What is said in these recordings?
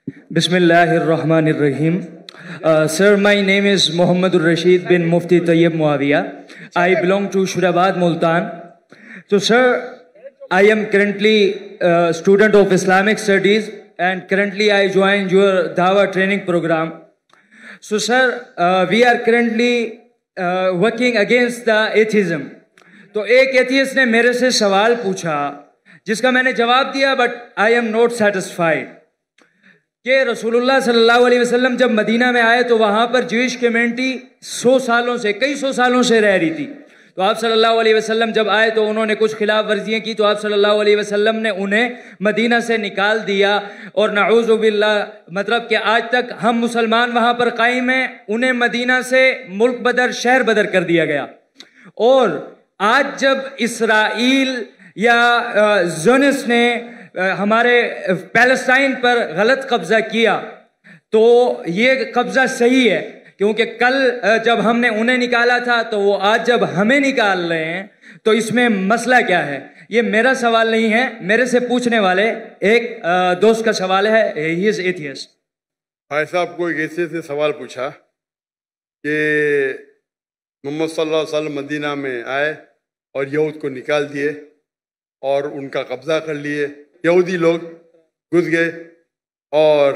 Bismillahirrahmanirrahim. Sir, my name is Mohammedur Rashid bin Mufti Tayyib Muawiyah. I belong to Shurabad, Multan. So, sir, I am currently a student of Islamic Studies and currently I joined your Dawah training program. So, sir, we are currently working against the atheism. तो एक atheist ने मेरे से सवाल पूछा जिसका मैंने जवाब दिया, but I am not satisfied कि रसूलुल्लाह सल्लल्लाहु अलैहि वसल्लम जब मदीना में आए तो वहाँ पर ज्यूइश कम्युनिटी कई सौ सालों से रह रही थी। तो आप सल्लल्लाहु अलैहि वसल्लम जब आए तो उन्होंने कुछ खिलाफ वर्जियाँ की, तो आप सल्लल्लाहु अलैहि वसल्लम ने उन्हें मदीना से निकाल दिया। और नऊज़ु बिल्लाह, मतलब कि आज तक हम मुसलमान वहाँ पर कायम हैं, उन्हें मदीना से मुल्क बदर, शहर बदर कर दिया गया। और आज जब इसराइल या ज़ोनिस्ट ने हमारे पैलेस्टाइन पर गलत कब्जा किया तो ये कब्जा सही है, क्योंकि कल जब हमने उन्हें निकाला था तो वो आज जब हमें निकाल रहे हैं, तो इसमें मसला क्या है? ये मेरा सवाल नहीं है, मेरे से पूछने वाले एक दोस्त का सवाल है। He is atheist. भाई साहब को एक ऐसे से सवाल पूछा कि मोहम्मद सल्लल्लाहु अलैहि वसल्लम मदीना में आए और यहूद को निकाल दिए और उनका कब्जा कर लिए। यहूदी लोग घुस गए और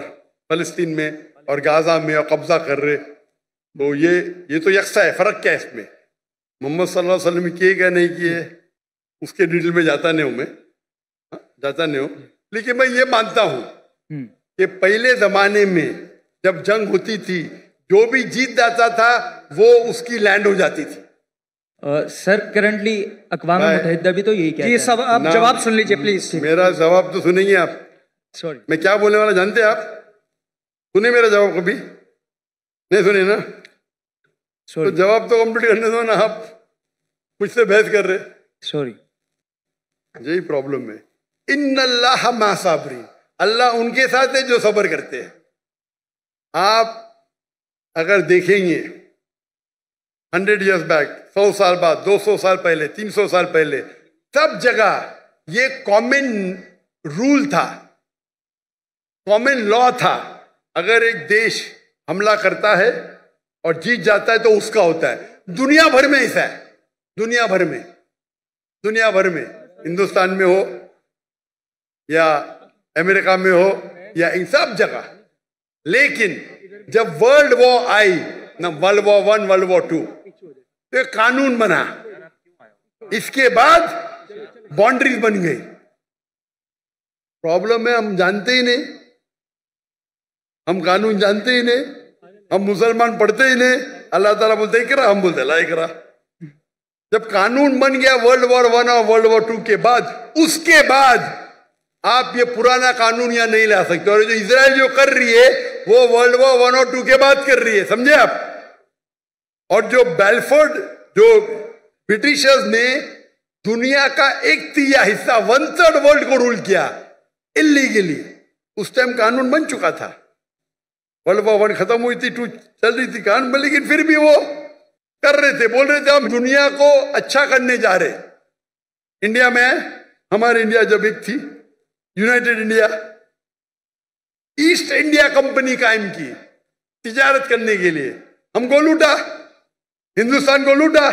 फ़लस्तीन में और गाज़ा में और कब्जा कर रहे। तो ये तो यकसा है, फ़र्क क्या है इसमें? मोहम्मद सल्लल्लाहु अलैहि वसल्लम किए क्या नहीं किए उसके डिटेल में जाता नहीं हूँ मैं, जाता नहीं हूँ। लेकिन मैं ये मानता हूँ कि पहले ज़माने में जब जंग होती थी, जो भी जीत जाता था वो उसकी लैंड हो जाती थी। सर, करंटली अक़वाम मुत्तहिदा भी तो यही कहता है। सब आप जवाब सुन लीजिए प्लीज। मेरा जवाब तो सुनेंगे आप। सॉरी, मैं क्या बोलने वाला जानते हैं आप? सुने मेरा जवाब कभी? नहीं सुने ना? तो जवाब तो कंप्लीट करने दो ना, आप मुझसे बहस कर रहे। सॉरी, यही प्रॉब्लम है। इन्नल्लाह मा साबरीन, अल्लाह उनके साथ है जो सब्र करते हैं। आप अगर देखेंगे 100 years बैक, 100 साल बाद, 200 साल पहले, 300 साल पहले, सब जगह ये कॉमन रूल था, कॉमन लॉ था। अगर एक देश हमला करता है और जीत जाता है तो उसका होता है। दुनिया भर में ऐसा है, दुनिया भर में, हिंदुस्तान में हो या अमेरिका में हो या इन सब जगह। लेकिन जब वर्ल्ड वॉर आई ना, वर्ल्ड वॉर 1, वर्ल्ड वॉर 2, तो कानून बना, इसके बाद बाउंड्रीज बन गई। प्रॉब्लम है हम जानते ही नहीं, हम कानून जानते ही नहीं, हम मुसलमान पढ़ते ही नहीं। अल्लाह ताला बोलते इकरा, हम बोलते ला इकरा। जब कानून बन गया वर्ल्ड वॉर 1 और वर्ल्ड वॉर 2 के बाद, उसके बाद आप ये पुराना कानून यहाँ नहीं ला सकते। और जो इजराइल जो कर रही है वो वर्ल्ड वॉर 1 और 2 के बाद कर रही है, समझे आप? और जो बेलफोर्ड, जो ब्रिटिशर्स ने दुनिया का 1/3 हिस्सा, 1/3 वर्ल्ड को रूल किया इलीगली, उस टाइम कानून बन चुका था। वर्ल्ड वॉर 1 खत्म हुई थी, 2 चल रही थी कानून, लेकिन फिर भी वो कर रहे थे, बोल रहे थे हम दुनिया को अच्छा करने जा रहे। इंडिया में, हमारी इंडिया जब एक थी, United India, east India company कायम की तिजारत करने के लिए। हमको लूटा, हिंदुस्तान को लूटा,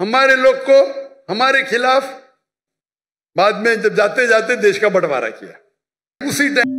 हमारे लोग को हमारे खिलाफ। बाद में जब जाते जाते देश का बंटवारा किया। उसी टाइम